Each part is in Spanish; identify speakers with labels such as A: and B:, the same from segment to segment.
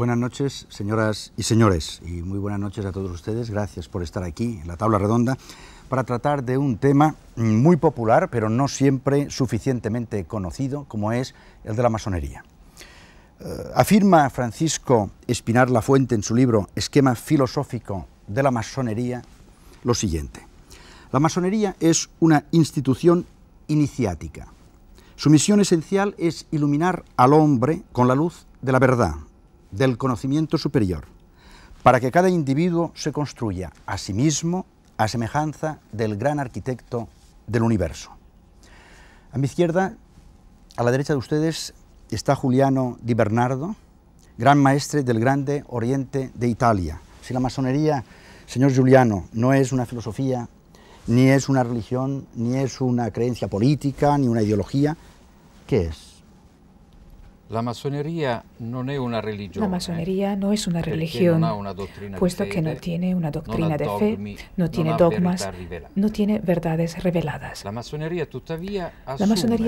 A: Buenas noches, señoras y señores, y muy buenas noches a todos ustedes. Gracias por estar aquí en la tabla redonda para tratar de un tema muy popular, pero no siempre suficientemente conocido, como es el de la masonería. Afirma Francisco Espinar Lafuente en su libro Esquema filosófico de la masonería lo siguiente: la masonería es una institución iniciática. Su misión esencial es iluminar al hombre con la luz de la verdad, del conocimiento superior, para que cada individuo se construya a sí mismo a semejanza del gran arquitecto del universo. A mi izquierda, a la derecha de ustedes, está Giuliano Di Bernardo, gran maestre del Grande Oriente de Italia. Si la masonería, señor Giuliano, no es una filosofía, ni es una religión, ni es una creencia política, ni una ideología, ¿qué es?
B: La masonería no es una religión.
C: La masonería no es una religión, puesto que no tiene una doctrina de fe, no tiene dogmas, no tiene verdades reveladas.
B: La masonería,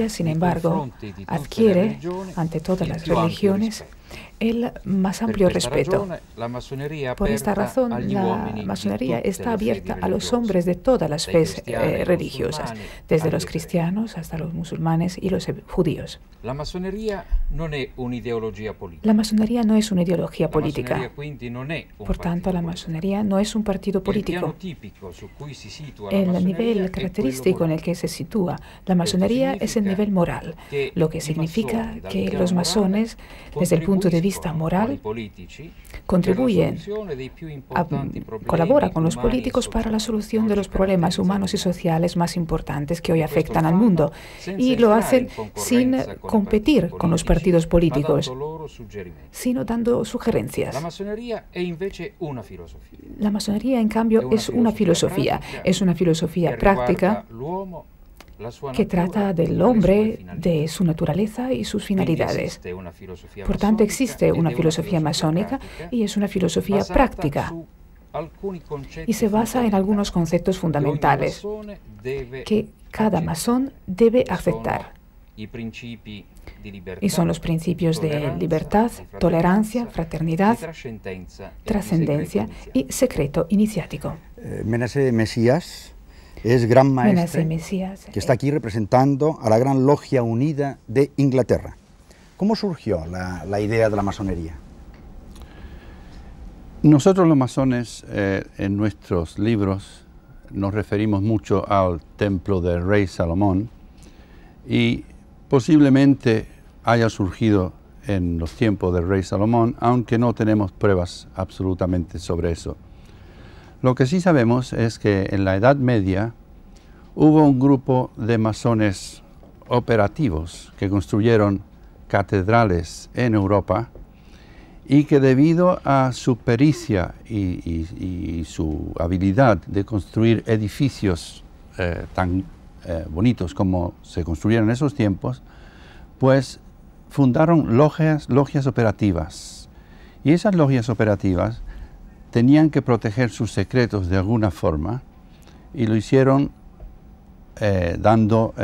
C: sin embargo, adquiere ante todas las religiones el más amplio respeto. Por esta razón, la masonería está abierta a los hombres de todas las fes religiosas, desde los cristianos hasta los musulmanes y los judíos.
B: La masonería no es una ideología política.
C: La masonería no es una ideología política. Por tanto, la masonería no es un partido político. El nivel característico en el que se sitúa la masonería es el nivel moral, lo que significa que los masones, desde el punto de vista moral, contribuyen, colaboran con los políticos para la solución de los problemas humanos y sociales más importantes que hoy afectan al mundo, y lo hacen sin competir con los partidos políticos, sino dando sugerencias. La masonería, en cambio, es una filosofía práctica que trata del hombre, de su naturaleza y sus finalidades. Por tanto, existe una filosofía masónica y es una filosofía práctica y se basa en algunos conceptos fundamentales que cada masón debe aceptar. Y son los principios de libertad, tolerancia, fraternidad, trascendencia y secreto iniciático.
A: Menace Mesías es gran maestre que está aquí representando a la Gran Logia Unida de Inglaterra. ¿Cómo surgió la idea de la masonería?
D: Nosotros los masones en nuestros libros nos referimos mucho al templo del rey Salomón, y posiblemente haya surgido en los tiempos del rey Salomón, aunque no tenemos pruebas absolutamente sobre eso. Lo que sí sabemos es que en la Edad Media hubo un grupo de masones operativos que construyeron catedrales en Europa y que, debido a su pericia y su habilidad de construir edificios tan bonitos como se construyeron en esos tiempos, pues fundaron logias operativas. Y esas logias operativas tenían que proteger sus secretos de alguna forma, y lo hicieron dando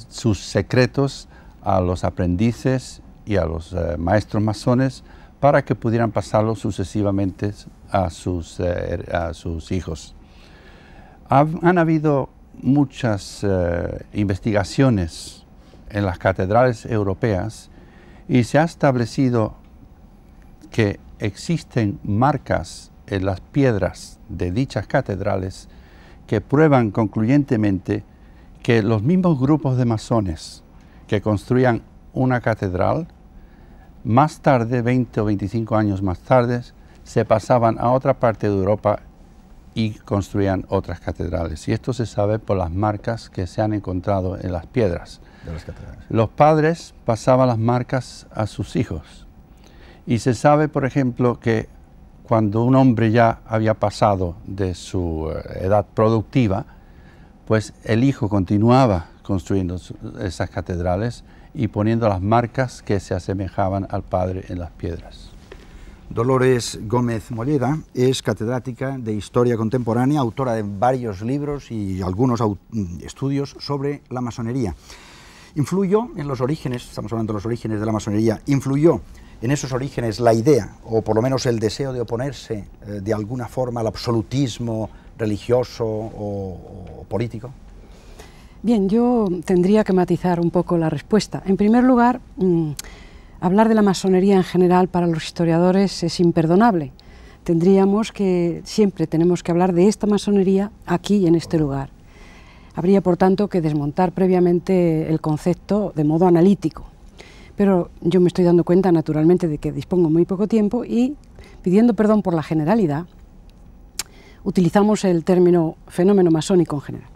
D: sus secretos a los aprendices y a los maestros masones para que pudieran pasarlos sucesivamente a sus hijos. Han habido muchas investigaciones en las catedrales europeas y se ha establecido que existen marcas en las piedras de dichas catedrales que prueban concluyentemente que los mismos grupos de masones que construían una catedral, más tarde, 20 o 25 años más tarde, se pasaban a otra parte de Europa y construían otras catedrales. Y esto se sabe por las marcas que se han encontrado en las piedras
A: De las catedrales.
D: Los padres pasaban las marcas a sus hijos. Y se sabe, por ejemplo, que cuando un hombre ya había pasado de su edad productiva, pues el hijo continuaba construyendo esas catedrales y poniendo las marcas que se asemejaban al padre en las piedras.
A: Dolores Gómez Molleda es catedrática de Historia Contemporánea, autora de varios libros y algunos estudios sobre la masonería. Influyó en los orígenes, estamos hablando de los orígenes de la masonería, influyó en esos orígenes la idea, o por lo menos el deseo de oponerse de alguna forma al absolutismo religioso o político?
E: Bien, yo tendría que matizar un poco la respuesta. En primer lugar, hablar de la masonería en general para los historiadores es imperdonable. Siempre tenemos que hablar de esta masonería aquí, en este lugar. Habría, por tanto, que desmontar previamente el concepto de modo analítico. Pero yo me estoy dando cuenta, naturalmente, de que dispongo muy poco tiempo y, pidiendo perdón por la generalidad, utilizamos el término fenómeno masónico en general.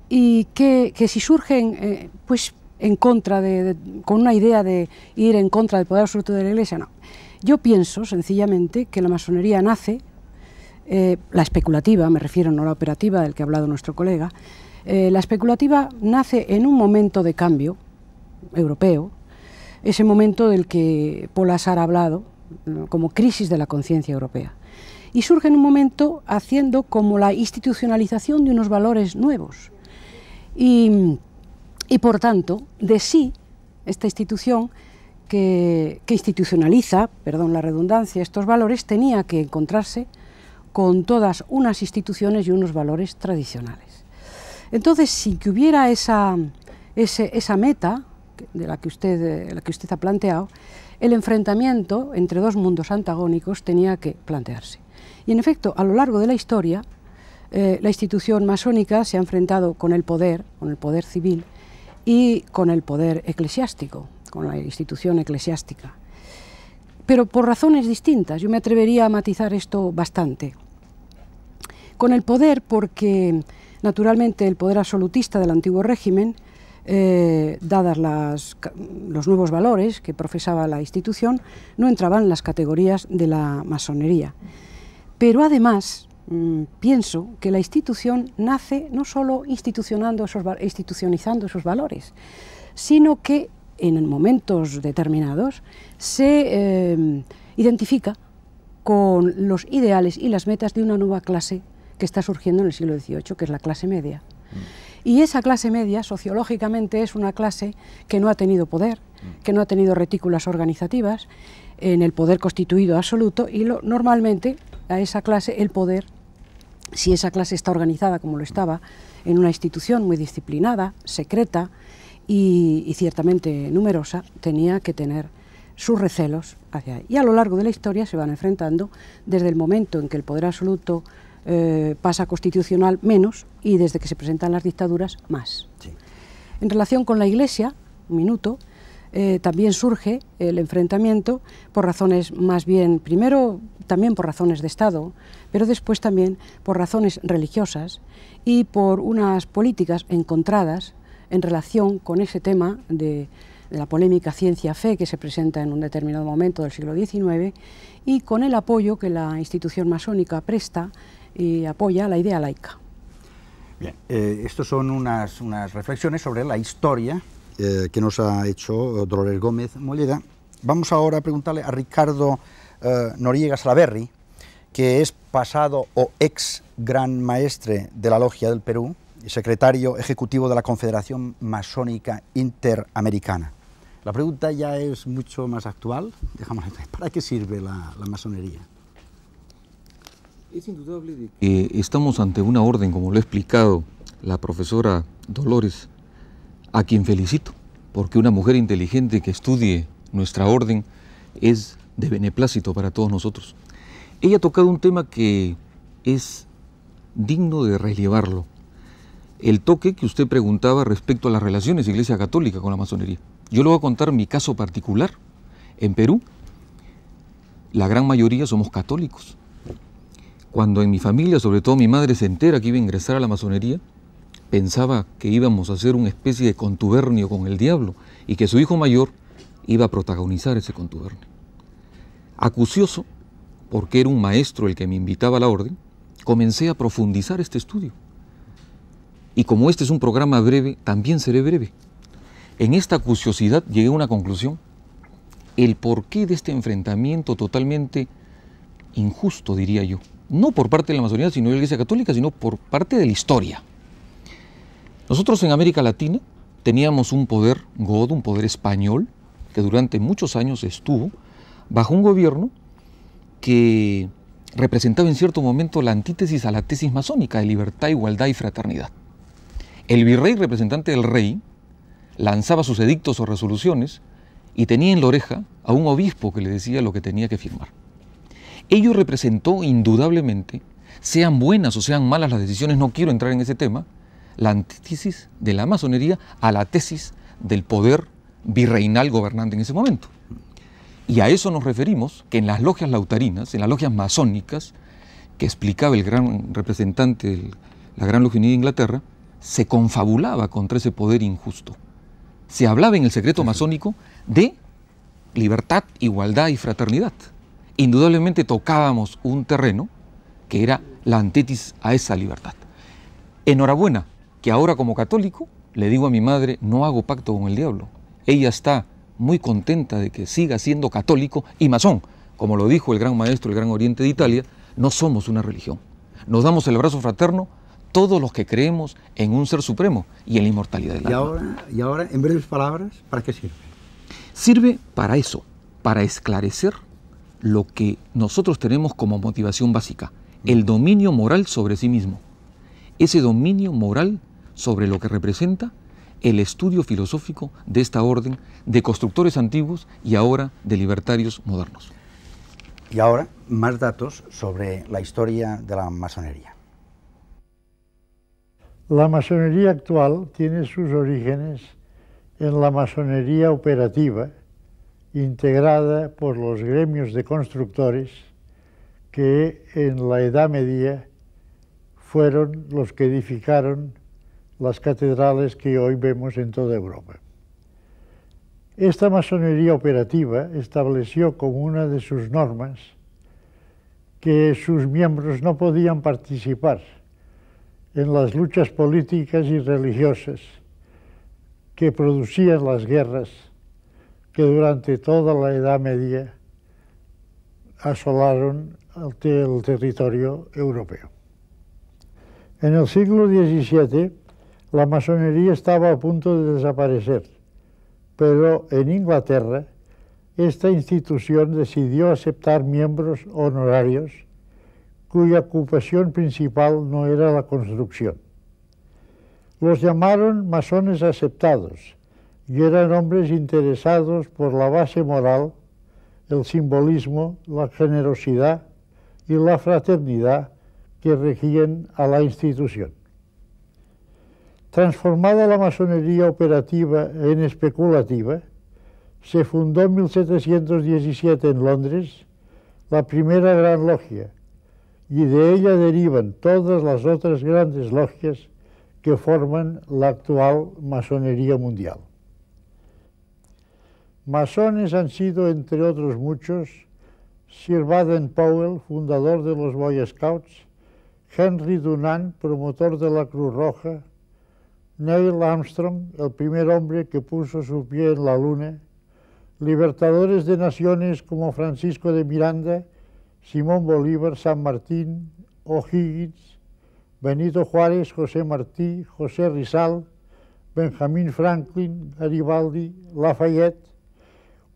E: Y que si surgen, pues, en contra con una idea de ir en contra del poder absoluto de la Iglesia, no. Yo pienso, sencillamente, que la masonería nace, la especulativa, me refiero, no la operativa del que ha hablado nuestro colega, la especulativa nace en un momento de cambio europeo, ese momento del que Paul Asar ha hablado, como crisis de la conciencia europea. Y surge en un momento haciendo como la institucionalización de unos valores nuevos. Y por tanto, de sí, esta institución que institucionaliza, perdón la redundancia, estos valores, tenía que encontrarse con todas unas instituciones y unos valores tradicionales. Entonces, sin que hubiera esa meta de la que usted ha planteado, el enfrentamiento entre dos mundos antagónicos tenía que plantearse. Y en efecto, a lo largo de la historia, la institución masónica se ha enfrentado con el poder civil y con el poder eclesiástico, con la institución eclesiástica. Pero por razones distintas, yo me atrevería a matizar esto bastante. Con el poder porque, naturalmente, el poder absolutista del antiguo régimen, dadas los nuevos valores que profesaba la institución, no entraban en las categorías de la masonería. Pero además, pienso que la institución nace no solo institucionalizando esos valores, sino que en momentos determinados se identifica con los ideales y las metas de una nueva clase que está surgiendo en el siglo XVIII, que es la clase media. Y esa clase media, sociológicamente, es una clase que no ha tenido poder, que no ha tenido retículas organizativas en el poder constituido absoluto, y normalmente a esa clase el poder, si esa clase está organizada como lo estaba, en una institución muy disciplinada, secreta y ciertamente numerosa, tenía que tener sus recelos hacia ahí. Y a lo largo de la historia se van enfrentando desde el momento en que el poder absoluto pasa constitucional menos, y desde que se presentan las dictaduras más. Sí. En relación con la Iglesia, también surge el enfrentamiento por razones más bien, primero también por razones de Estado, pero después también por razones religiosas y por unas políticas encontradas en relación con ese tema de la polémica ciencia-fe que se presenta en un determinado momento del siglo XIX, y con el apoyo que la institución masónica presta y apoya la idea laica.
A: Bien, estos son unas reflexiones sobre la historia que nos ha hecho Dolores Gómez Molleda. Vamos ahora a preguntarle a Ricardo Noriega Salaverry, que es pasado o ex gran maestre de la Logia del Perú y secretario ejecutivo de la Confederación Masónica Interamericana. La pregunta ya es mucho más actual. ¿Para qué sirve la masonería?
B: Es indudable de que estamos ante una orden, como lo ha explicado la profesora Dolores, a quien felicito, porque una mujer inteligente que estudie nuestra orden es de beneplácito para todos nosotros. Ella ha tocado un tema que es digno de relevarlo, el toque que usted preguntaba respecto a las relaciones Iglesia Católica con la masonería. Yo le voy a contar mi caso particular. En Perú, la gran mayoría somos católicos. Cuando en mi familia, sobre todo mi madre, se entera que iba a ingresar a la masonería, pensaba que íbamos a hacer una especie de contubernio con el diablo y que su hijo mayor iba a protagonizar ese contubernio. Acucioso, porque era un maestro el que me invitaba a la orden, comencé a profundizar este estudio. Y como este es un programa breve, también seré breve. En esta acuciosidad llegué a una conclusión: el porqué de este enfrentamiento totalmente injusto, diría yo, no por parte de la masonería, sino de la Iglesia Católica, sino por parte de la historia. Nosotros en América Latina teníamos un poder godo, un poder español, que durante muchos años estuvo bajo un gobierno que representaba en cierto momento la antítesis a la tesis masónica de libertad, igualdad y fraternidad. El virrey, representante del rey, lanzaba sus edictos o resoluciones y tenía en la oreja a un obispo que le decía lo que tenía que firmar. Ello representó indudablemente, sean buenas o sean malas las decisiones, no quiero entrar en ese tema, la antítesis de la masonería a la tesis del poder virreinal gobernante en ese momento. Y a eso nos referimos, que en las logias lautarinas, en las logias masónicas, que explicaba el gran representante de la Gran Logia Unida de Inglaterra, se confabulaba contra ese poder injusto. Se hablaba en el secreto masónico de libertad, igualdad y fraternidad. Indudablemente tocábamos un terreno que era la antítesis a esa libertad. Enhorabuena, que ahora como católico le digo a mi madre, no hago pacto con el diablo. Ella está muy contenta de que siga siendo católico y masón. Como lo dijo el gran maestro, el gran Oriente de Italia, no somos una religión. Nos damos el abrazo fraterno todos los que creemos en un ser supremo y en la inmortalidad del alma.
A: Y ahora, en breves palabras, ¿para qué sirve?
B: Sirve para eso, para esclarecer lo que nosotros tenemos como motivación básica, el dominio moral sobre sí mismo. Ese dominio moral sobre lo que representa el estudio filosófico de esta orden de constructores antiguos y ahora de libertarios modernos.
A: Y ahora, más datos sobre la historia de la masonería.
F: La masonería actual tiene sus orígenes en la masonería operativa, integrada por los gremios de constructores que en la Edad Media fueron los que edificaron las catedrales que hoy vemos en toda Europa. Esta masonería operativa estableció como una de sus normas que sus miembros no podían participar en las luchas políticas y religiosas que producían las guerras que durante toda la Edad Media asolaron el territorio europeo. En el siglo XVII, la masonería estaba a punto de desaparecer, pero en Inglaterra, esta institución decidió aceptar miembros honorarios cuya ocupación principal no era la construcción. Los llamaron masones aceptados y eran hombres interesados por la base moral, el simbolismo, la generosidad y la fraternidad que regían a la institución. Transformada la masonería operativa en especulativa, se fundó en 1717 en Londres la primera gran logia, y de ella derivan todas las otras grandes logias que forman la actual masonería mundial. Masones han sido, entre otros muchos, Sir Baden-Powell, fundador de los Boy Scouts, Henry Dunant, promotor de la Cruz Roja, Neil Armstrong, el primer hombre que puso su pie en la Luna, libertadores de naciones como Francisco de Miranda, Simón Bolívar, San Martín, O'Higgins, Benito Juárez, José Martí, José Rizal, Benjamín Franklin, Garibaldi, Lafayette,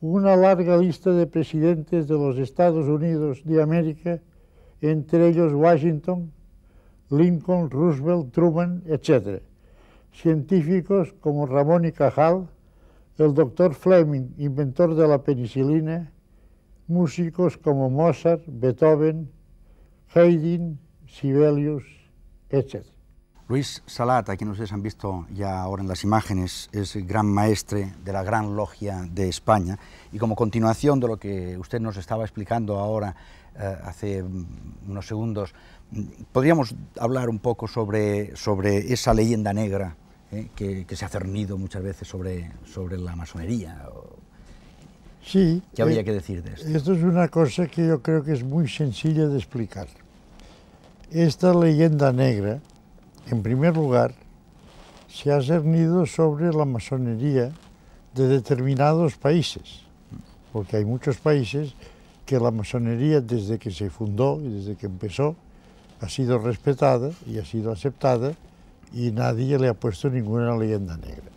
F: una larga lista de presidentes de los Estados Unidos de América, entre ellos Washington, Lincoln, Roosevelt, Truman, etc. Científicos como Ramón y Cajal, el doctor Fleming, inventor de la penicilina, músicos como Mozart, Beethoven, Haydn, Sibelius, etc.
A: Luis Salat, a quien ustedes han visto ya ahora en las imágenes, es el gran maestre de la Gran Logia de España, y como continuación de lo que usted nos estaba explicando ahora hace unos segundos, podríamos hablar un poco sobre esa leyenda negra que se ha cernido muchas veces sobre la masonería.
F: Sí.
A: ¿Qué habría que decir de esto?
F: Esto es una cosa que yo creo que es muy sencilla de explicar. Esta leyenda negra, en primer lugar, se ha cernido sobre la masonería de determinados países, porque hay muchos países que la masonería, desde que se fundó y desde que empezó, ha sido respetada y ha sido aceptada, y nadie le ha puesto ninguna leyenda negra.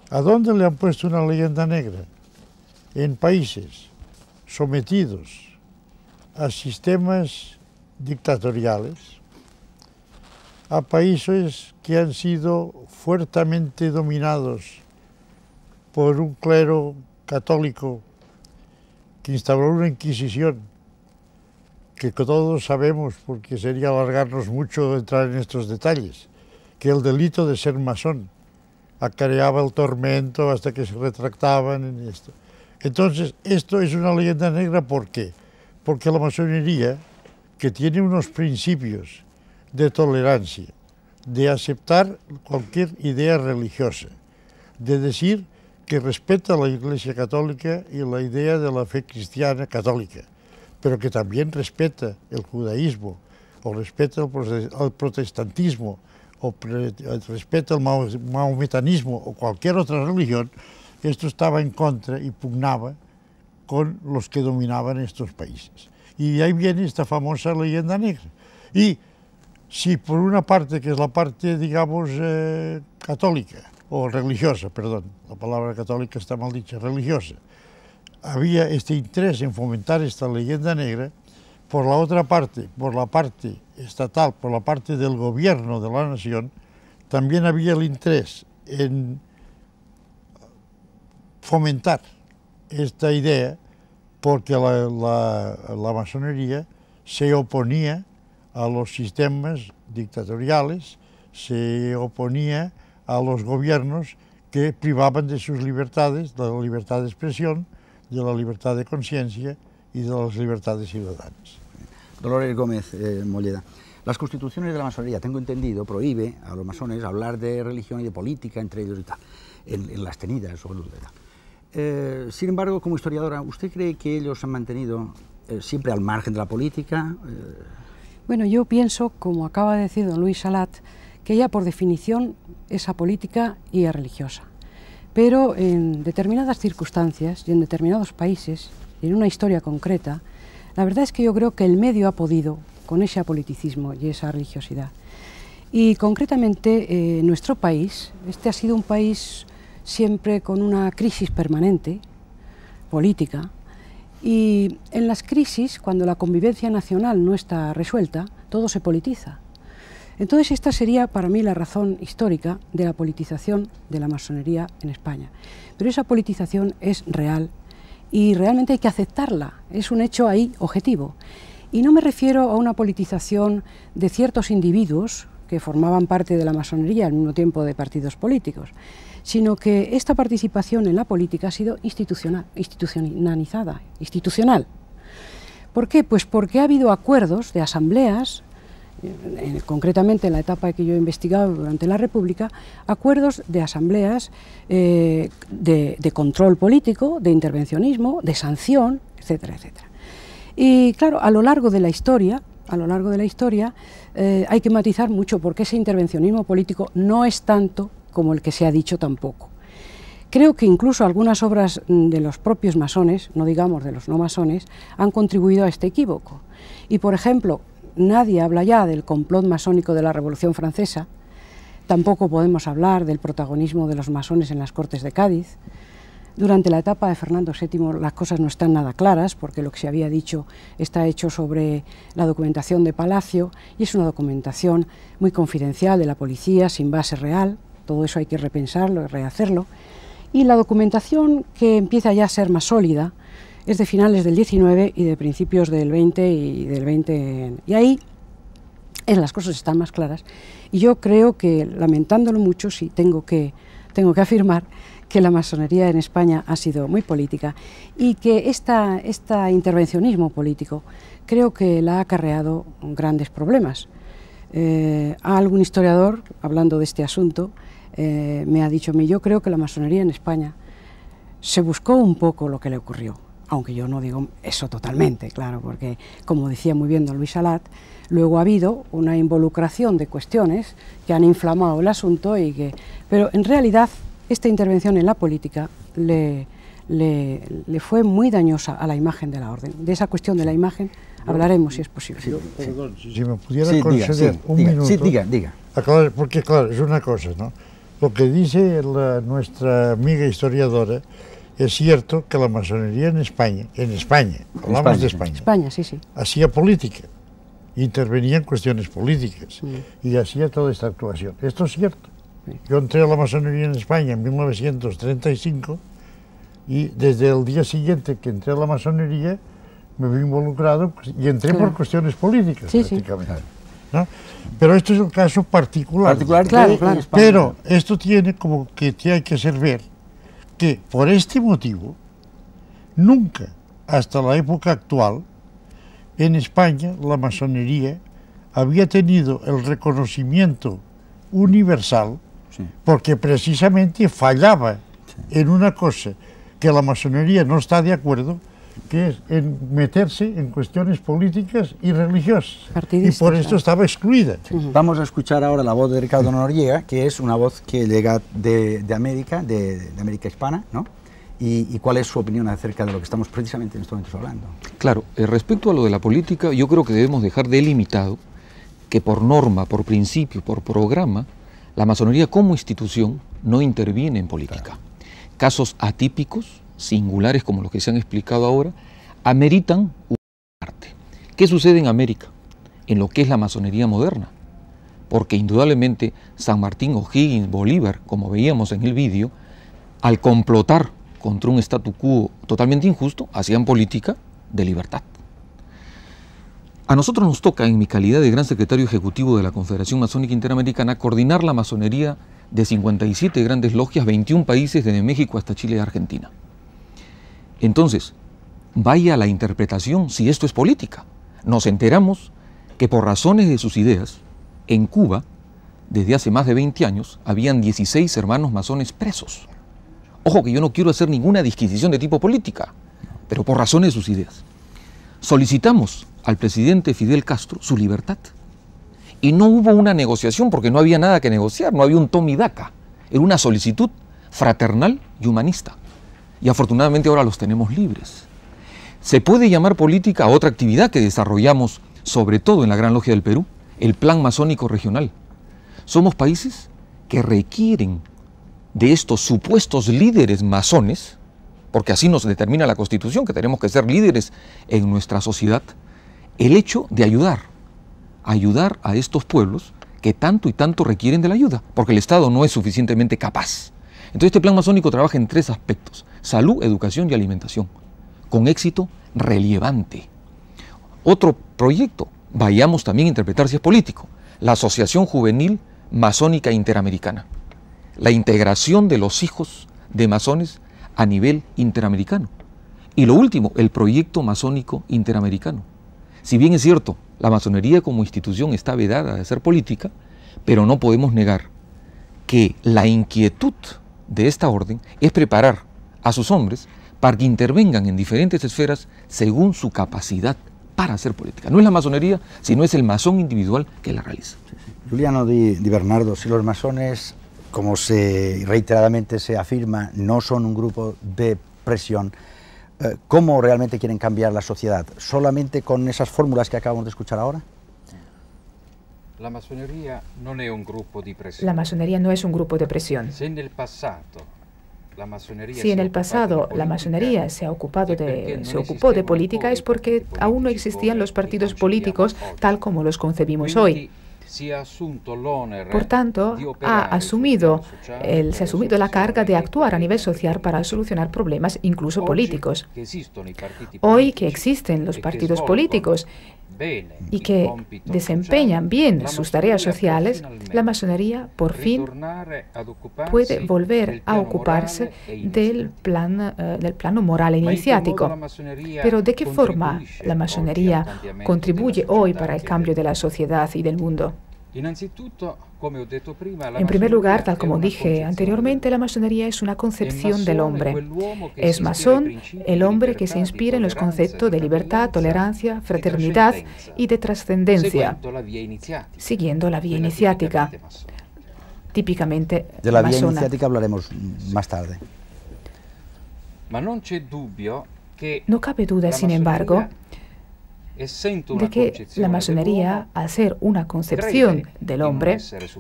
F: ¿A dónde le han puesto una leyenda negra? en países sometidos a sistemas dictatoriales, a países que han sido fuertemente dominados por un clero católico que instauró una inquisición, que todos sabemos, porque sería alargarnos mucho entrar en estos detalles, que el delito de ser masón acarreaba el tormento hasta que se retractaban en esto. Entonces, esto es una leyenda negra, ¿por qué? Porque la masonería, que tiene unos principios de tolerancia, de aceptar cualquier idea religiosa, de decir que respeta la Iglesia Católica y la idea de la fe cristiana católica, pero que también respeta el judaísmo, o respeta el protestantismo, o respeta el mahometanismo, o cualquier otra religión, esto estaba en contra y pugnaba con los que dominaban estos países. Y de ahí viene esta famosa leyenda negra. Y si por una parte, que es la parte, digamos, católica, o religiosa, perdón, la palabra católica está mal dicha, religiosa, había este interés en fomentar esta leyenda negra, por la otra parte, por la parte estatal, por la parte del gobierno de la nación, también había el interés en fomentar esta idea, porque la masonería se oponía a los sistemas dictatoriales, se oponía a los gobiernos que privaban de sus libertades, de la libertad de expresión, de la libertad de conciencia y de las libertades ciudadanas.
A: Dolores Gómez Molleda, las constituciones de la masonería, tengo entendido, prohíbe a los masones hablar de religión y de política entre ellos y tal, en las tenidas o en sin embargo, como historiadora, ¿usted cree que ellos han mantenido siempre al margen de la política?
E: Bueno, yo pienso, como acaba de decir don Luis Salat, que ella por definición es apolítica y es religiosa. Pero en determinadas circunstancias y en determinados países, y en una historia concreta, la verdad es que yo creo que el medio ha podido con ese apoliticismo y esa religiosidad. Y concretamente en nuestro país, este ha sido un país siempre con una crisis permanente, política, y en las crisis, cuando la convivencia nacional no está resuelta, todo se politiza. Entonces esta sería para mí la razón histórica de la politización de la masonería en España. Pero esa politización es real y realmente hay que aceptarla, es un hecho ahí objetivo. Y no me refiero a una politización de ciertos individuos que formaban parte de la masonería al mismo tiempo de partidos políticos, sino que esta participación en la política ha sido institucionalizada, institucional. ¿Por qué? Pues porque ha habido acuerdos de asambleas, concretamente en la etapa que yo he investigado durante la República, acuerdos de asambleas de control político, de intervencionismo, de sanción, etcétera, etcétera. Y claro, a lo largo de la historia, hay que matizar mucho, porque ese intervencionismo político no es tanto como el que se ha dicho tampoco. Creo que incluso algunas obras de los propios masones, no digamos de los no masones, han contribuido a este equívoco. Y por ejemplo, nadie habla ya del complot masónico de la Revolución Francesa, tampoco podemos hablar del protagonismo de los masones en las Cortes de Cádiz. Durante la etapa de Fernando VII las cosas no están nada claras, porque lo que se había dicho está hecho sobre la documentación de Palacio, y es una documentación muy confidencial de la policía, sin base real. Todo eso hay que repensarlo y rehacerlo. Y la documentación que empieza ya a ser más sólida es de finales del 19 y de principios del 20 y del 20. Y ahí las cosas están más claras. Y yo creo que, lamentándolo mucho, sí tengo que afirmar que la masonería en España ha sido muy política y que este intervencionismo político creo que la ha acarreado grandes problemas. Algún historiador, hablando de este asunto, me ha dicho a mí, yo creo que la masonería en España se buscó un poco lo que le ocurrió, aunque yo no digo eso totalmente, claro, porque como decía muy bien don Luis Salat, luego ha habido una involucración de cuestiones que han inflamado el asunto, pero en realidad esta intervención en la política le fue muy dañosa a la imagen de la orden. De esa cuestión de la imagen hablaremos si es posible.
F: Perdón, si me pudiera conceder un minuto.
A: Sí, diga.
F: Porque claro, es una cosa, ¿no? Lo que dice nuestra amiga historiadora es cierto que la masonería en España, hablamos de España.
E: España, sí, sí.
F: Hacía política, intervenía en cuestiones políticas y hacía toda esta actuación. Esto es cierto. Yo entré a la masonería en España en 1935 y desde el día siguiente que entré a la masonería me vi involucrado y entré por cuestiones políticas prácticamente. ¿No? Pero esto es el caso particular.
E: Claro.
F: Pero esto tiene como que hay que hacer ver que por este motivo nunca hasta la época actual en España la masonería había tenido el reconocimiento universal porque precisamente fallaba en una cosa que la masonería no está de acuerdo, que es en meterse en cuestiones políticas y religiosas. Y por esto estaba excluida.
A: Vamos a escuchar ahora la voz de Ricardo Noriega, que es una voz que llega de América, de América hispana, ¿no? Y cuál es su opinión acerca de lo que estamos precisamente en estos momentos hablando.
B: Claro, respecto a lo de la política, yo creo que debemos dejar delimitado que por norma, por principio, por programa, la masonería como institución no interviene en política. Claro. Casos atípicos, singulares como los que se han explicado ahora, ameritan una parte. ¿Qué sucede en América? En lo que es la masonería moderna. Porque indudablemente San Martín, O'Higgins, Bolívar, como veíamos en el vídeo, al complotar contra un statu quo totalmente injusto, hacían política de libertad. A nosotros nos toca, en mi calidad de gran secretario ejecutivo de la Confederación Masónica Interamericana, coordinar la masonería de 57 grandes logias, 21 países, desde México hasta Chile y Argentina. Entonces, vaya la interpretación si esto es política. Nos enteramos que por razones de sus ideas, en Cuba, desde hace más de 20 años, habían 16 hermanos masones presos. Ojo que yo no quiero hacer ninguna disquisición de tipo política, pero por razones de sus ideas. Solicitamos al presidente Fidel Castro su libertad. Y no hubo una negociación porque no había nada que negociar, no había un toma y daca. Era una solicitud fraternal y humanista. Y afortunadamente ahora los tenemos libres. Se puede llamar política a otra actividad que desarrollamos, sobre todo en la Gran Logia del Perú, el Plan Masónico Regional. Somos países que requieren de estos supuestos líderes masones, porque así nos determina la Constitución, que tenemos que ser líderes en nuestra sociedad, el hecho de ayudar a estos pueblos que tanto y tanto requieren de la ayuda, porque el Estado no es suficientemente capaz. Entonces este plan masónico trabaja en 3 aspectos: salud, educación y alimentación, con éxito relevante. Otro proyecto, vayamos también a interpretar si es político, la Asociación Juvenil Masónica Interamericana, la integración de los hijos de masones a nivel interamericano. Y lo último, el proyecto masónico interamericano. Si bien es cierto, la masonería como institución está vedada de ser política, pero no podemos negar que la inquietud de esta orden es preparar a sus hombres para que intervengan en diferentes esferas según su capacidad para hacer política. No es la masonería, sino es el masón individual que la realiza.
A: Giuliano Di Bernardo, si los masones, como reiteradamente se afirma, no son un grupo de presión, ¿cómo realmente quieren cambiar la sociedad? ¿Solamente con esas fórmulas que acabamos de escuchar ahora?
G: La masonería no es un grupo de presión.
C: La masonería no es un grupo de presión. Si en el pasado la masonería se ocupó de política, es porque aún no existían los partidos políticos tal como los concebimos hoy. Por tanto, se ha asumido la carga de actuar a nivel social para solucionar problemas, incluso políticos. Hoy que existen los partidos políticos y que desempeñan bien sus tareas sociales, la masonería por fin puede volver a ocuparse del plano moral e iniciático. Pero ¿de qué forma la masonería contribuye hoy para el cambio de la sociedad y del mundo? En primer lugar, tal como dije anteriormente, la masonería es una concepción del hombre. Es masón el hombre que se inspira en los conceptos de libertad, tolerancia, fraternidad y de trascendencia, siguiendo la vía iniciática, típicamente
A: de la
C: masona.
A: Vía iniciática hablaremos más tarde.
C: No cabe duda, sin embargo, de que la masonería, al ser una concepción del hombre,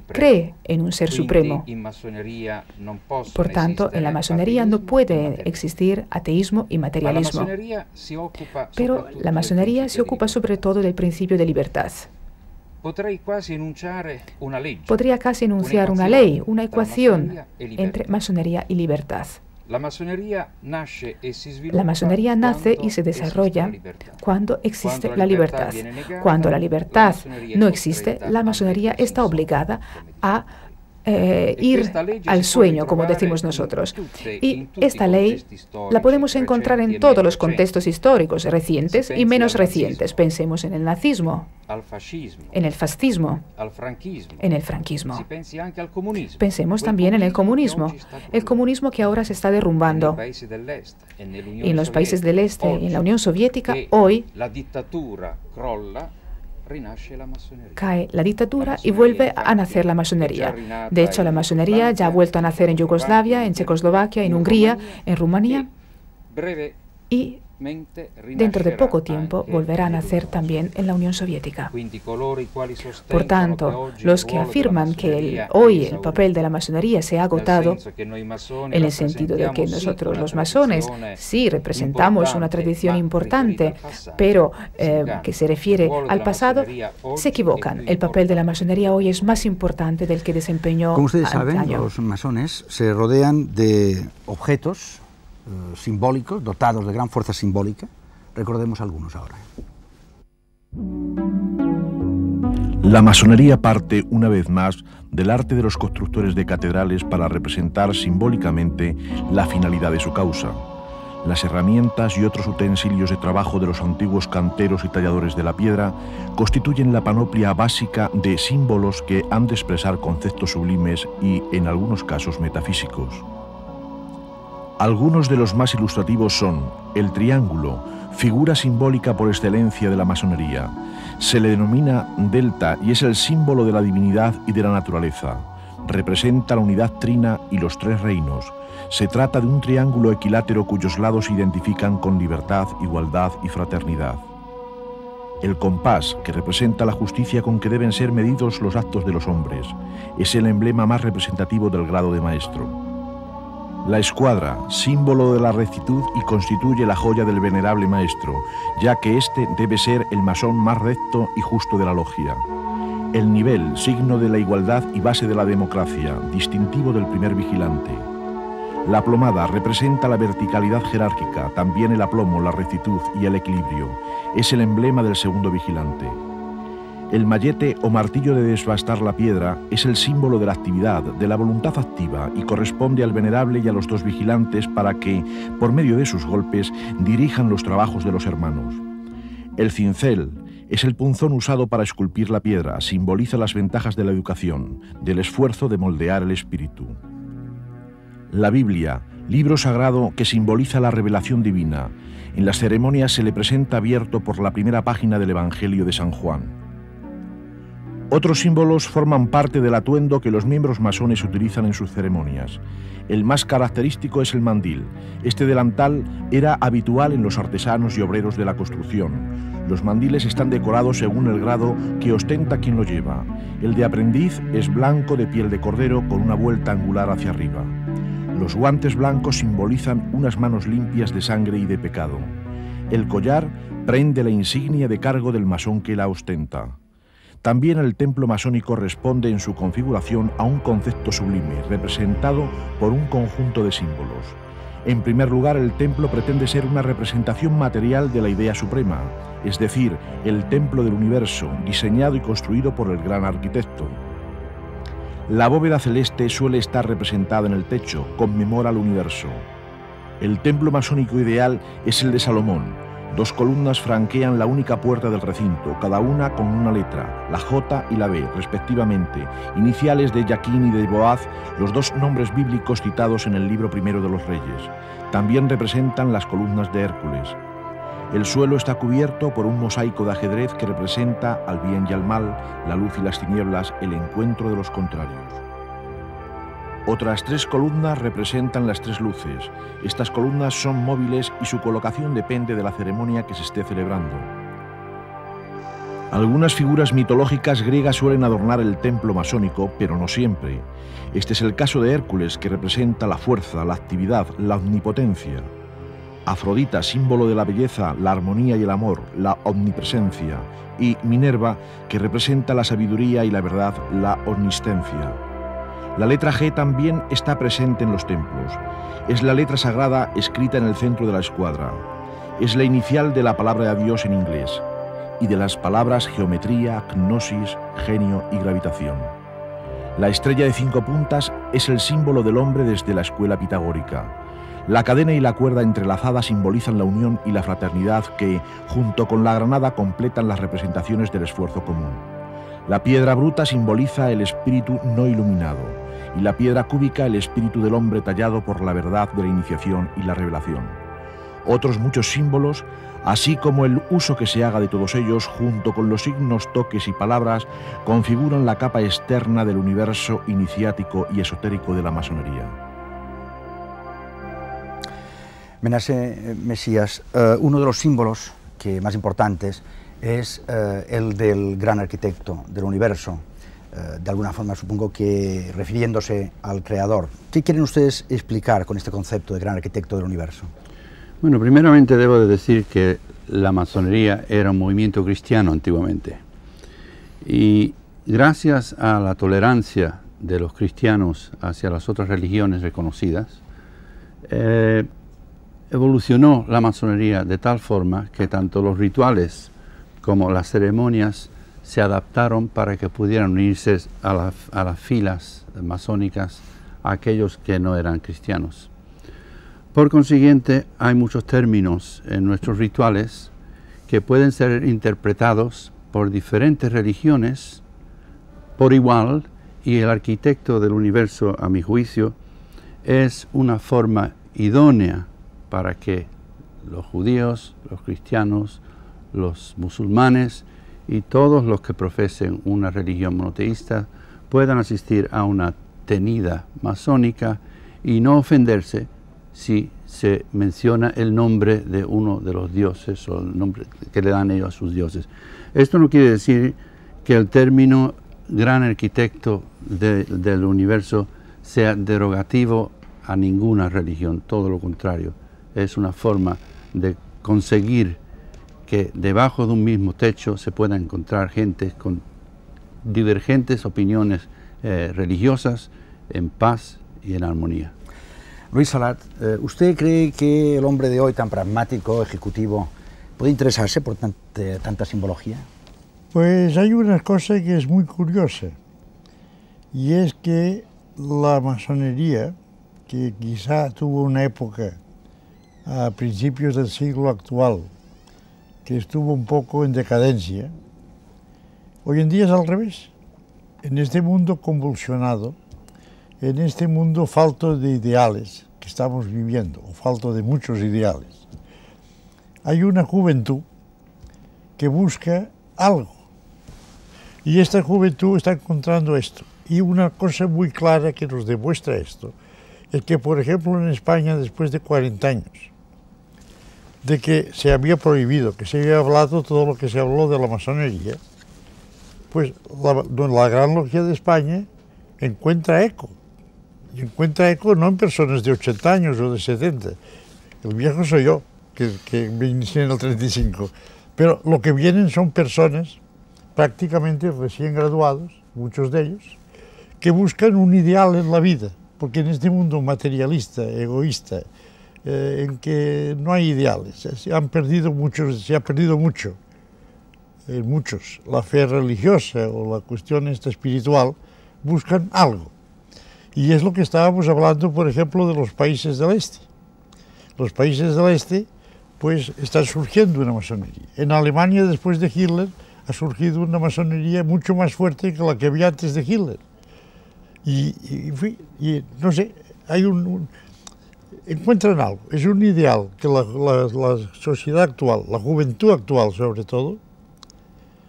C: cree en un ser supremo. Por tanto, en la masonería no puede existir ateísmo y materialismo. Pero la masonería se ocupa sobre todo del principio de libertad. Podría casi enunciar una ley, una ecuación entre masonería y libertad. La masonería nace y se desarrolla cuando existe la libertad. Cuando la libertad no existe, la masonería está obligada a ir al sueño, como decimos nosotros. Y esta ley la podemos encontrar en todos los contextos históricos, recientes y menos recientes. Pensemos en el nazismo, en el fascismo, en el franquismo. Pensemos también en el comunismo que ahora se está derrumbando. Y en los países del este, en la Unión Soviética, hoy cae la dictadura y vuelve a nacer la masonería. De hecho, la masonería ya ha vuelto a nacer en Yugoslavia, en Checoslovaquia, en Hungría, en Rumanía y dentro de poco tiempo volverá a nacer también en la Unión Soviética. Por tanto, los que afirman que hoy el papel de la masonería se ha agotado, en el sentido de que nosotros los masones sí representamos una tradición importante, pero que se refiere al pasado, se equivocan. El papel de la masonería hoy es más importante del que desempeñó
A: Como ustedes
C: antaño.
A: saben, los masones se rodean de objetos simbólicos, dotados de gran fuerza simbólica. Recordemos algunos ahora.
H: La masonería parte, una vez más, del arte de los constructores de catedrales para representar simbólicamente la finalidad de su causa. Las herramientas y otros utensilios de trabajo de los antiguos canteros y talladores de la piedra constituyen la panoplia básica de símbolos que han de expresar conceptos sublimes y, en algunos casos, metafísicos. Algunos de los más ilustrativos son el triángulo, figura simbólica por excelencia de la masonería. Se le denomina delta y es el símbolo de la divinidad y de la naturaleza. Representa la unidad trina y los tres reinos. Se trata de un triángulo equilátero cuyos lados se identifican con libertad, igualdad y fraternidad. El compás, que representa la justicia con que deben ser medidos los actos de los hombres, es el emblema más representativo del grado de maestro. La escuadra, símbolo de la rectitud y constituye la joya del venerable maestro, ya que éste debe ser el masón más recto y justo de la logia. El nivel, signo de la igualdad y base de la democracia, distintivo del primer vigilante. La plomada representa la verticalidad jerárquica, también el aplomo, la rectitud y el equilibrio. Es el emblema del segundo vigilante. El mallete o martillo de desbastar la piedra es el símbolo de la actividad, de la voluntad activa y corresponde al venerable y a los dos vigilantes para que, por medio de sus golpes, dirijan los trabajos de los hermanos. El cincel es el punzón usado para esculpir la piedra, simboliza las ventajas de la educación, del esfuerzo de moldear el espíritu. La Biblia, libro sagrado que simboliza la revelación divina. En las ceremonias se le presenta abierto por la primera página del Evangelio de San Juan. Otros símbolos forman parte del atuendo que los miembros masones utilizan en sus ceremonias. El más característico es el mandil. Este delantal era habitual en los artesanos y obreros de la construcción. Los mandiles están decorados según el grado que ostenta quien lo lleva. El de aprendiz es blanco de piel de cordero con una vuelta angular hacia arriba. Los guantes blancos simbolizan unas manos limpias de sangre y de pecado. El collar prende la insignia de cargo del masón que la ostenta. También el templo masónico responde en su configuración a un concepto sublime, representado por un conjunto de símbolos. En primer lugar, el templo pretende ser una representación material de la idea suprema, es decir, el templo del universo, diseñado y construido por el gran arquitecto. La bóveda celeste suele estar representada en el techo, conmemora al universo. El templo masónico ideal es el de Salomón. Dos columnas franquean la única puerta del recinto, cada una con una letra, la J y la B, respectivamente, iniciales de Jaquín y de Boaz, los dos nombres bíblicos citados en el libro primero de los Reyes. También representan las columnas de Hércules. El suelo está cubierto por un mosaico de ajedrez que representa al bien y al mal, la luz y las tinieblas, el encuentro de los contrarios. Otras tres columnas representan las tres luces. Estas columnas son móviles y su colocación depende de la ceremonia que se esté celebrando. Algunas figuras mitológicas griegas suelen adornar el templo masónico, pero no siempre. Este es el caso de Hércules, que representa la fuerza, la actividad, la omnipotencia. Afrodita, símbolo de la belleza, la armonía y el amor, la omnipresencia. Y Minerva, que representa la sabiduría y la verdad, la omnistencia. La letra G también está presente en los templos. Es la letra sagrada escrita en el centro de la escuadra. Es la inicial de la palabra de Dios en inglés y de las palabras geometría, gnosis, genio y gravitación. La estrella de 5 puntas es el símbolo del hombre desde la escuela pitagórica. La cadena y la cuerda entrelazada simbolizan la unión y la fraternidad que, junto con la granada, completan las representaciones del esfuerzo común. La piedra bruta simboliza el espíritu no iluminado y la piedra cúbica el espíritu del hombre tallado por la verdad de la iniciación y la revelación. Otros muchos símbolos, así como el uso que se haga de todos ellos, junto con los signos, toques y palabras, configuran la capa externa del universo iniciático y esotérico de la masonería.
A: Menace Mesías, uno de los símbolos más importantes es el del gran arquitecto del universo, de alguna forma supongo que refiriéndose al creador. ¿Qué quieren ustedes explicar con este concepto de gran arquitecto del universo?
D: Bueno, primeramente debo de decir que la masonería era un movimiento cristiano antiguamente y gracias a la tolerancia de los cristianos hacia las otras religiones reconocidas, evolucionó la masonería de tal forma que tanto los rituales como las ceremonias se adaptaron para que pudieran unirse a las filas masónicas a aquellos que no eran cristianos. Por consiguiente, hay muchos términos en nuestros rituales que pueden ser interpretados por diferentes religiones por igual, y el arquitecto del universo, a mi juicio, es una forma idónea para que los judíos, los cristianos, los musulmanes y todos los que profesen una religión monoteísta puedan asistir a una tenida masónica y no ofenderse si se menciona el nombre de uno de los dioses o el nombre que le dan ellos a sus dioses. Esto no quiere decir que el término gran arquitecto del universo sea derogativo a ninguna religión, todo lo contrario. Es una forma de conseguir que debajo de un mismo techo se puedan encontrar gente con divergentes opiniones religiosas en paz y en armonía.
A: Luis Salat, ¿usted cree que el hombre de hoy tan pragmático, ejecutivo, puede interesarse por tanta simbología?
F: Pues hay una cosa que es muy curiosa, y es que la masonería, que quizá tuvo una época a principios del siglo actual, que estuvo un poco en decadencia, hoy en día es al revés. En este mundo convulsionado, en este mundo falto de ideales que estamos viviendo, o falto de muchos ideales, hay una juventud que busca algo. Y esta juventud está encontrando esto. Y una cosa muy clara que nos demuestra esto es que, por ejemplo, en España, después de 40 años, de que se había prohibido, que se había hablado todo lo que se habló de la masonería, pues la Gran Logia de España encuentra eco. Y encuentra eco no en personas de 80 años o de 70. El viejo soy yo, que me inicié en el 35. Pero lo que vienen son personas prácticamente recién graduados, muchos de ellos, que buscan un ideal en la vida, porque en este mundo materialista, egoísta, en que no hay ideales, se ha perdido mucho en muchos. La fe religiosa o la cuestión esta espiritual buscan algo. Y es lo que estábamos hablando, por ejemplo, de los países del este. Los países del este, pues, está surgiendo una masonería. En Alemania, después de Hitler, ha surgido una masonería mucho más fuerte que la que había antes de Hitler. Y no sé, hay encuentran algo, es un ideal que la sociedad actual, la juventud actual sobre todo,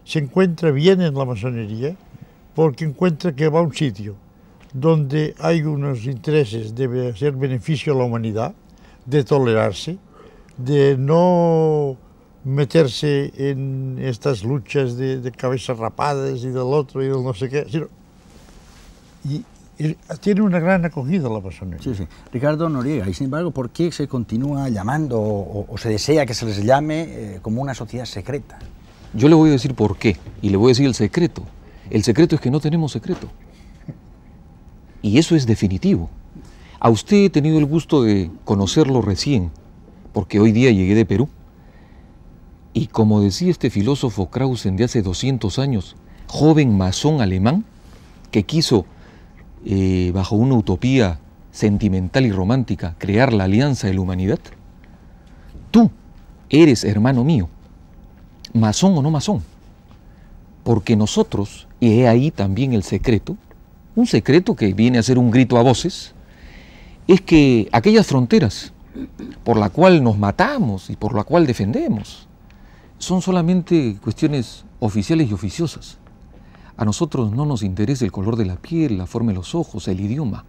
F: se encuentra bien en la masonería, porque encuentra que va a un sitio donde hay unos intereses de hacer beneficio a la humanidad, de tolerarse, de no meterse en estas luchas de cabezas rapadas y del otro y del no sé qué, sino, y tiene una gran acogida la masonería.
A: Sí, sí. Ricardo Noriega, y sin embargo, ¿por qué se continúa llamando o se desea que se les llame como una sociedad secreta?
B: Yo le voy a decir por qué, y le voy a decir el secreto. El secreto es que no tenemos secreto. Y eso es definitivo. A usted he tenido el gusto de conocerlo recién, porque hoy día llegué de Perú. Y como decía este filósofo Krausen de hace 200 años, joven masón alemán, que quiso, bajo una utopía sentimental y romántica, crear la alianza de la humanidad, tú eres hermano mío, masón o no masón, porque nosotros, y he ahí también el secreto, un secreto que viene a ser un grito a voces, es que aquellas fronteras por la cual nos matamos y por la cual defendemos, son solamente cuestiones oficiales y oficiosas. A nosotros no nos interesa el color de la piel, la forma de los ojos, el idioma.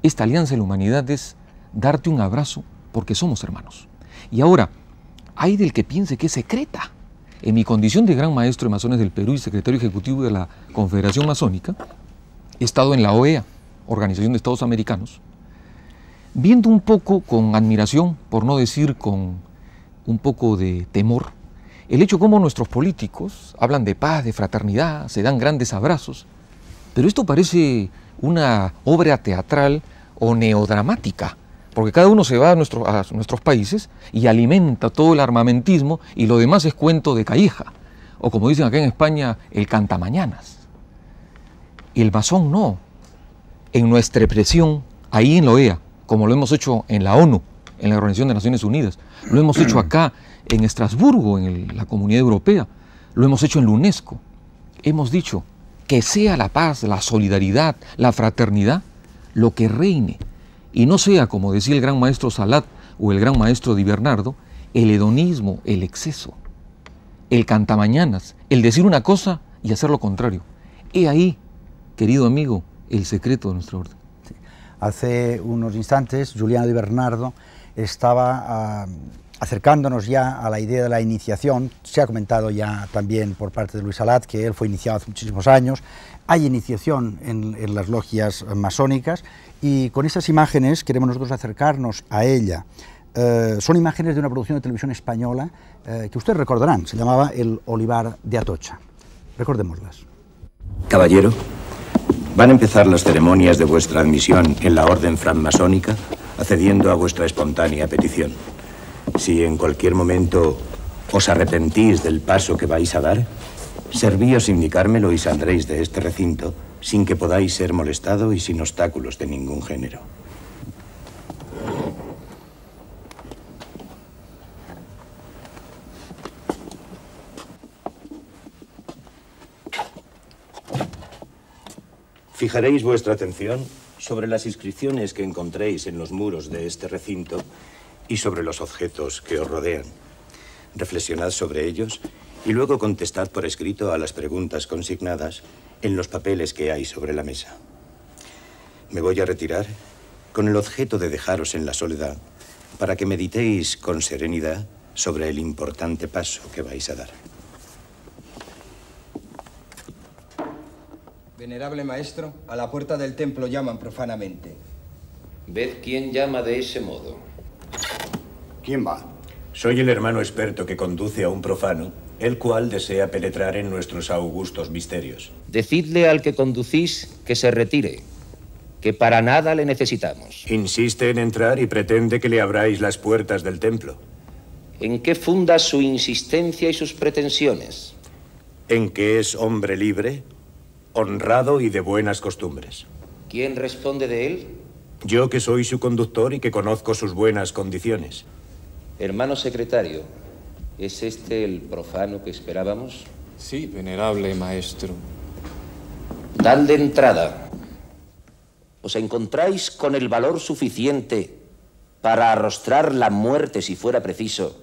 B: Esta alianza de la humanidad es darte un abrazo porque somos hermanos. Y ahora, hay del que piense que es secreta. En mi condición de gran maestro de masones del Perú y secretario ejecutivo de la Confederación Masónica, he estado en la OEA, Organización de Estados Americanos, viendo un poco con admiración, por no decir con un poco de temor, el hecho como nuestros políticos hablan de paz, de fraternidad, se dan grandes abrazos, pero esto parece una obra teatral o neodramática, porque cada uno se va a nuestros países y alimenta todo el armamentismo y lo demás es cuento de calleja, o como dicen acá en España, el cantamañanas. Y el masón no. En nuestra expresión, ahí en la OEA, como lo hemos hecho en la ONU, en la Organización de Naciones Unidas, lo hemos hecho acá en Estrasburgo, en la Comunidad Europea, lo hemos hecho en la UNESCO. Hemos dicho que sea la paz, la solidaridad, la fraternidad, lo que reine, y no sea, como decía el gran maestro Salat o el gran maestro Di Bernardo, el hedonismo, el exceso, el cantamañanas, el decir una cosa y hacer lo contrario. He ahí, querido amigo, el secreto de nuestra orden.
A: Sí. Hace unos instantes, Giuliano Di Bernardo estaba acercándonos ya a la idea de la iniciación. Se ha comentado ya también por parte de Luis Salat que él fue iniciado hace muchísimos años. Hay iniciación en las logias masónicas y con estas imágenes queremos nosotros acercarnos a ella. Son imágenes de una producción de televisión española que ustedes recordarán, se llamaba El Olivar de Atocha. Recordémoslas.
I: Caballero, van a empezar las ceremonias de vuestra admisión en la orden francmasónica, accediendo a vuestra espontánea petición. Si en cualquier momento os arrepentís del paso que vais a dar, servíos indicármelo y saldréis de este recinto sin que podáis ser molestado y sin obstáculos de ningún género. Fijaréis vuestra atención sobre las inscripciones que encontréis en los muros de este recinto y sobre los objetos que os rodean. Reflexionad sobre ellos y luego contestad por escrito a las preguntas consignadas en los papeles que hay sobre la mesa. Me voy a retirar con el objeto de dejaros en la soledad para que meditéis con serenidad sobre el importante paso que vais a dar.
J: Venerable maestro, a la puerta del templo llaman profanamente.
K: Ved quién llama de ese modo.
I: ¿Quién va? Soy el hermano experto que conduce a un profano, el cual desea penetrar en nuestros augustos misterios.
K: Decidle al que conducís que se retire, que para nada le necesitamos.
I: Insiste en entrar y pretende que le abráis las puertas del templo.
K: ¿En qué funda su insistencia y sus pretensiones?
I: En que es hombre libre, honrado y de buenas costumbres.
K: ¿Quién responde de él?
I: Yo, que soy su conductor y que conozco sus buenas condiciones.
K: Hermano secretario, ¿es este el profano que esperábamos?
L: Sí, venerable maestro.
K: Dadle entrada. ¿Os encontráis con el valor suficiente para arrostrar la muerte si fuera preciso,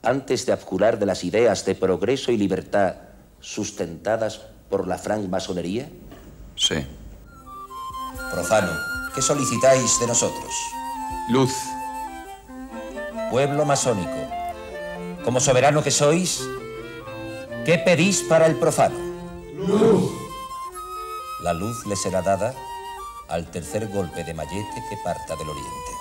K: antes de abjurar de las ideas de progreso y libertad sustentadas por la francmasonería?
M: Sí.
K: Profano, ¿qué solicitáis de nosotros?
L: Luz.
K: Pueblo masónico, Como soberano que sois, ¿qué pedís para el profano?
M: Luz.
K: La luz le será dada al tercer golpe de mallete que parta del oriente.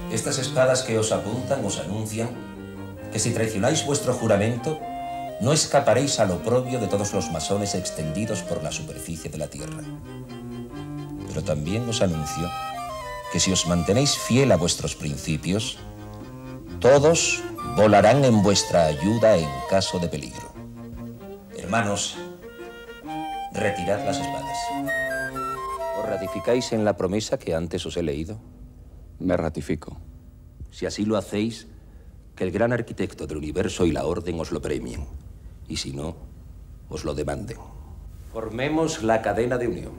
K: Estas espadas que os apuntan os anuncian que si traicionáis vuestro juramento, no escaparéis al oprobio de todos los masones extendidos por la superficie de la tierra. Pero también os anuncio que si os mantenéis fiel a vuestros principios, todos volarán en vuestra ayuda en caso de peligro. Hermanos, retirad las espadas. ¿Os ratificáis en la promesa que antes os he leído?
L: Me ratifico.
K: Si así lo hacéis, que el gran arquitecto del universo y la orden os lo premien. Y si no, os lo demanden. Formemos la cadena de unión.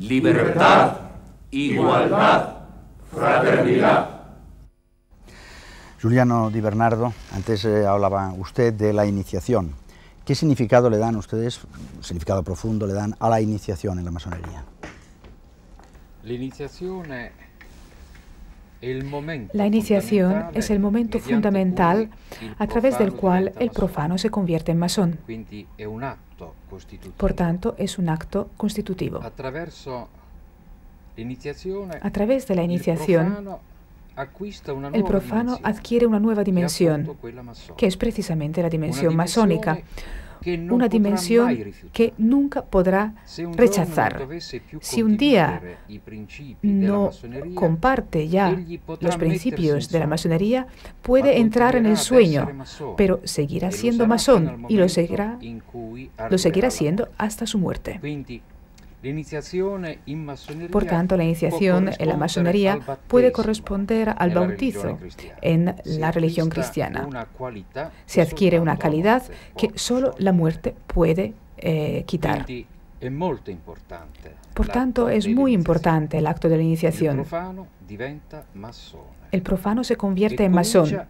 K: Libertad, igualdad, fraternidad.
A: Giuliano Di Bernardo, antes hablaba usted de la iniciación. ¿Qué significado le dan ustedes, significado profundo le dan a la iniciación en la masonería?
C: La iniciación es el momento fundamental a través del cual el profano se convierte en masón. Por tanto, es un acto constitutivo. A través de la iniciación, el profano adquiere una nueva dimensión, que es precisamente la dimensión masónica, una dimensión que nunca podrá rechazar. Si un día no comparte ya los principios de la masonería, puede entrar en el sueño, pero seguirá siendo masón y lo seguirá siendo hasta su muerte. Por tanto, la iniciación en la masonería puede corresponder al bautizo en la religión cristiana. Se adquiere una calidad que solo la muerte puede quitar. Por tanto, es muy importante el acto de la iniciación. El profano se convierte en masón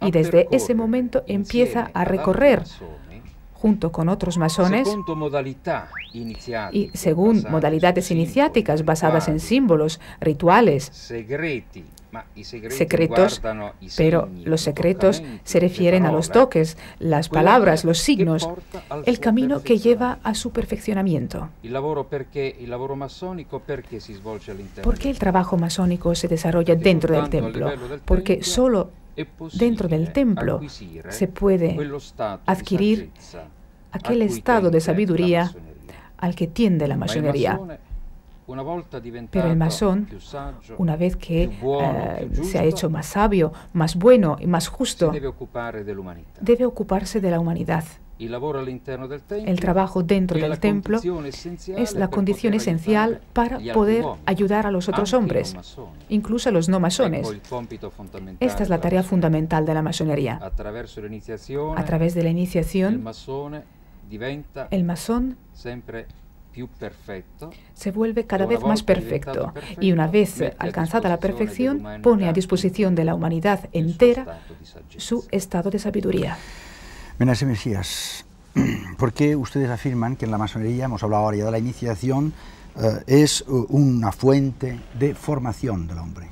C: y desde ese momento empieza a recorrer junto con otros masones y según modalidades iniciáticas basadas en símbolos, rituales, secretos, pero los secretos se refieren a los toques, las palabras, los signos, el camino que lleva a su perfeccionamiento. ¿Por qué el trabajo masónico se desarrolla dentro del templo? Porque solo dentro del templo se puede adquirir aquel estado de sabiduría al que tiende la masonería. Pero el masón, una vez que se ha hecho más sabio, más bueno y más justo, debe ocuparse de la humanidad. El trabajo dentro del templo es la condición esencial para poder ayudar a los otros hombres, incluso a los no masones. Esta es la tarea fundamental de la masonería. A través de la iniciación, el masón se vuelve cada vez más perfecto y una vez alcanzada la perfección, pone a disposición de la humanidad entera su estado de sabiduría.
A: Menahem Mesías, ¿por qué ustedes afirman que en la masonería, hemos hablado ahora ya de la iniciación, es una fuente de formación del hombre?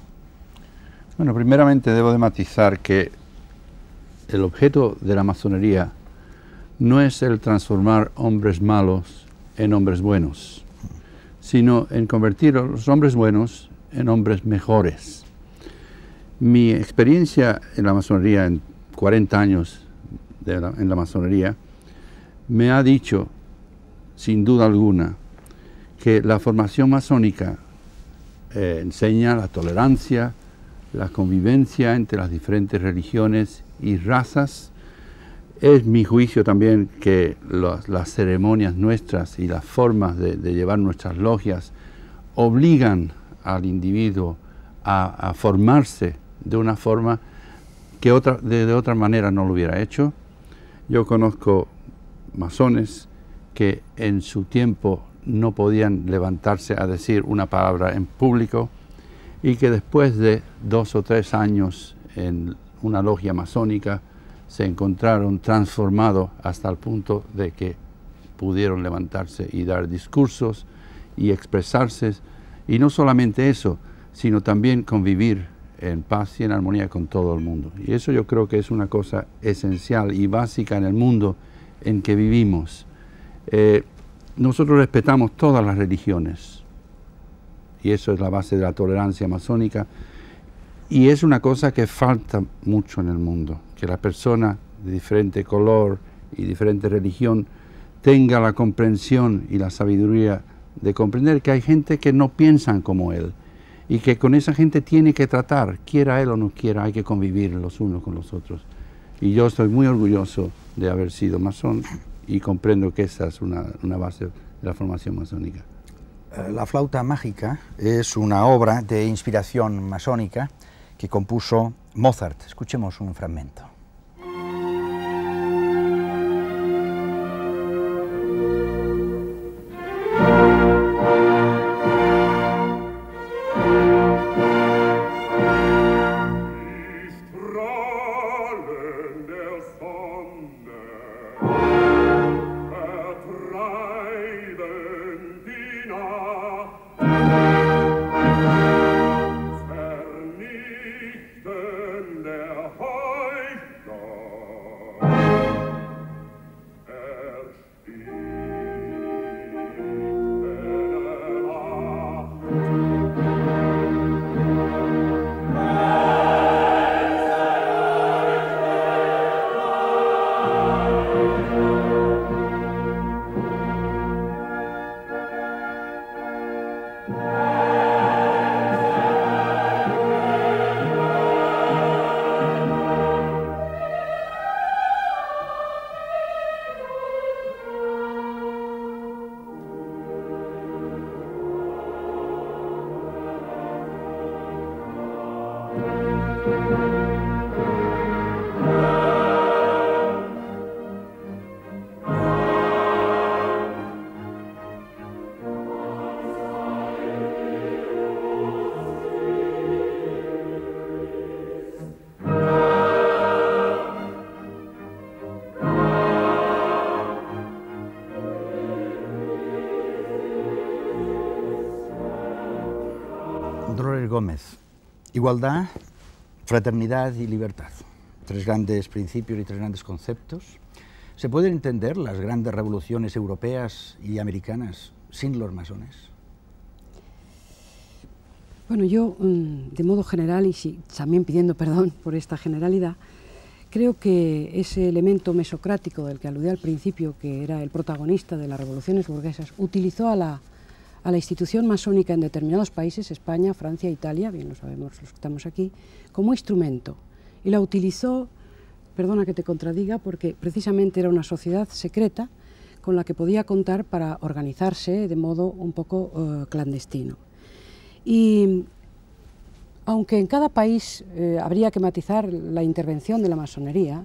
D: Bueno, primeramente debo de matizar que el objeto de la masonería no es el transformar hombres malos en hombres buenos, sino en convertir a los hombres buenos en hombres mejores. Mi experiencia en la masonería, en 40 años en la masonería, me ha dicho, sin duda alguna, que la formación masónica enseña la tolerancia, la convivencia entre las diferentes religiones y razas. Es mi juicio también que las ceremonias nuestras y las formas de llevar nuestras logias obligan al individuo a formarse de una forma que de otra manera no lo hubiera hecho. Yo conozco masones que en su tiempo no podían levantarse a decir una palabra en público y que después de 2 o 3 años en una logia masónica se encontraron transformados hasta el punto de que pudieron levantarse y dar discursos y expresarse, y no solamente eso, sino también convivir en paz y en armonía con todo el mundo. Y eso yo creo que es una cosa esencial y básica en el mundo en que vivimos. Nosotros respetamos todas las religiones, y eso es la base de la tolerancia masónica, y es una cosa que falta mucho en el mundo, que la persona de diferente color y diferente religión tenga la comprensión y la sabiduría de comprender que hay gente que no piensan como él, y que con esa gente tiene que tratar, quiera él o no quiera, hay que convivir los unos con los otros. Y yo estoy muy orgulloso de haber sido masón y comprendo que esa es una base de la formación masónica.
A: La flauta mágica es una obra de inspiración masónica que compuso Mozart. Escuchemos un fragmento. Dolores Gómez, igualdad, fraternidad y libertad. 3 grandes principios y 3 grandes conceptos. ¿Se pueden entender las grandes revoluciones europeas y americanas sin los masones?
E: Bueno, yo, de modo general, y también pidiendo perdón por esta generalidad, creo que ese elemento mesocrático del que aludí al principio, que era el protagonista de las revoluciones burguesas, utilizó a la institución masónica en determinados países, España, Francia, Italia, bien lo sabemos los que estamos aquí, como instrumento. Y la utilizó, perdona que te contradiga, porque precisamente era una sociedad secreta con la que podía contar para organizarse de modo un poco clandestino. Y aunque en cada país habría que matizar la intervención de la masonería,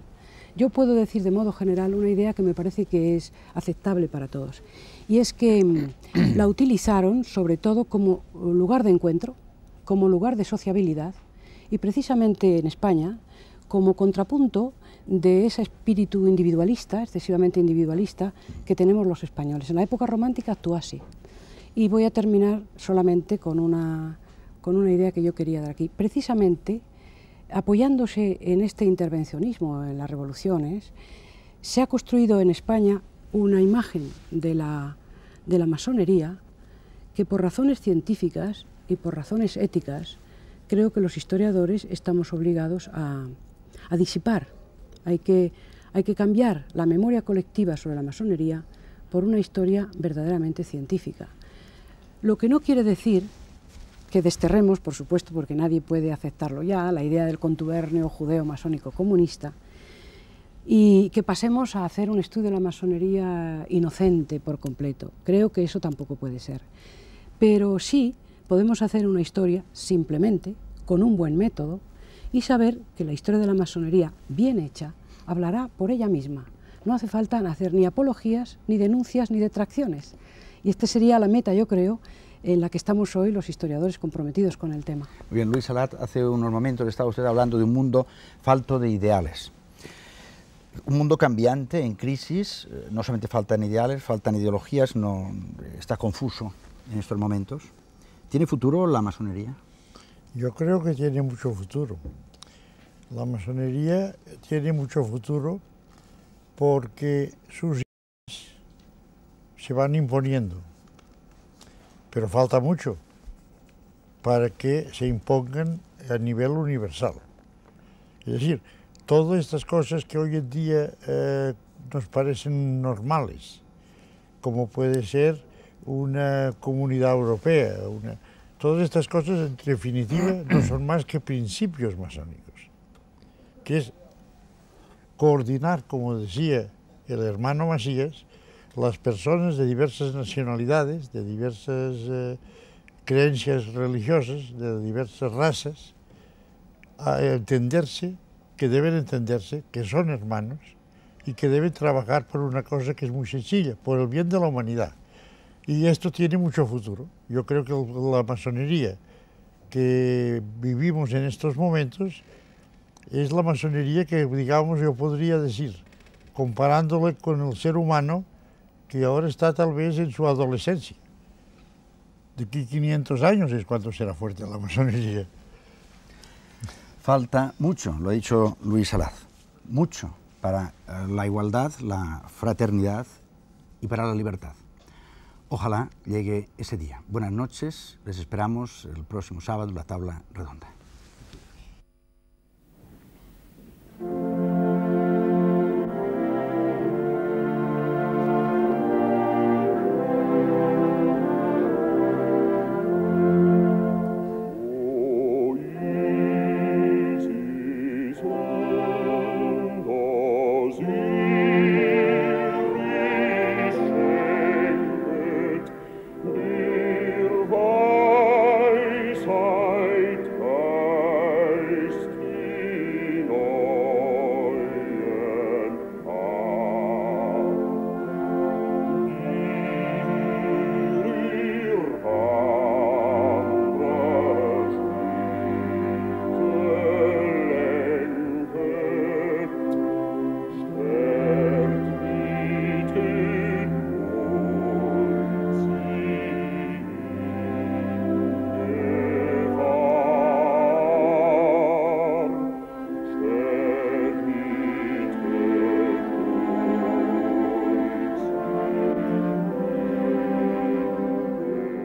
E: yo puedo decir de modo general una idea que me parece que es aceptable para todos. Y es que la utilizaron sobre todo como lugar de encuentro, como lugar de sociabilidad, y precisamente en España como contrapunto de ese espíritu individualista, excesivamente individualista, que tenemos los españoles. En la época romántica actuó así. Y voy a terminar solamente con una idea que yo quería dar aquí. Precisamente, apoyándose en este intervencionismo en las revoluciones, se ha construido en España una imagen de la masonería que por razones científicas y por razones éticas creo que los historiadores estamos obligados a disipar. Hay que cambiar la memoria colectiva sobre la masonería por una historia verdaderamente científica. Lo que no quiere decir que desterremos, por supuesto, porque nadie puede aceptarlo ya, la idea del contubernio judeo-masónico comunista, y que pasemos a hacer un estudio de la masonería inocente por completo. Creo que eso tampoco puede ser. Pero sí podemos hacer una historia simplemente, con un buen método, y saber que la historia de la masonería, bien hecha, hablará por ella misma. No hace falta hacer ni apologías, ni denuncias, ni detracciones. Y esta sería la meta, yo creo, en la que estamos hoy los historiadores comprometidos con el tema.
A: Muy bien, Luis Salat, hace unos momentos estaba usted hablando de un mundo falto de ideales. Un mundo cambiante, en crisis, no solamente faltan ideales, faltan ideologías, no, está confuso en estos momentos. ¿Tiene futuro la masonería?
F: Yo creo que tiene mucho futuro. La masonería tiene mucho futuro porque sus ideas se van imponiendo, pero falta mucho para que se impongan a nivel universal. Es decir, todas estas cosas que hoy en día nos parecen normales, como puede ser una comunidad europea, todas estas cosas en definitiva no son más que principios masónicos, que es coordinar, como decía el hermano Masías, las personas de diversas nacionalidades, de diversas creencias religiosas, de diversas razas, a entenderse, que deben entenderse, que son hermanos y que deben trabajar por una cosa que es muy sencilla, por el bien de la humanidad. Y esto tiene mucho futuro. Yo creo que la masonería que vivimos en estos momentos es la masonería que, digamos, yo podría decir, comparándole con el ser humano que ahora está tal vez en su adolescencia. De aquí 500 años es cuando será fuerte la masonería.
A: Falta mucho, lo ha dicho Luis Salat, mucho para la igualdad, la fraternidad y para la libertad. Ojalá llegue ese día. Buenas noches, les esperamos el próximo sábado en la Tabla Redonda.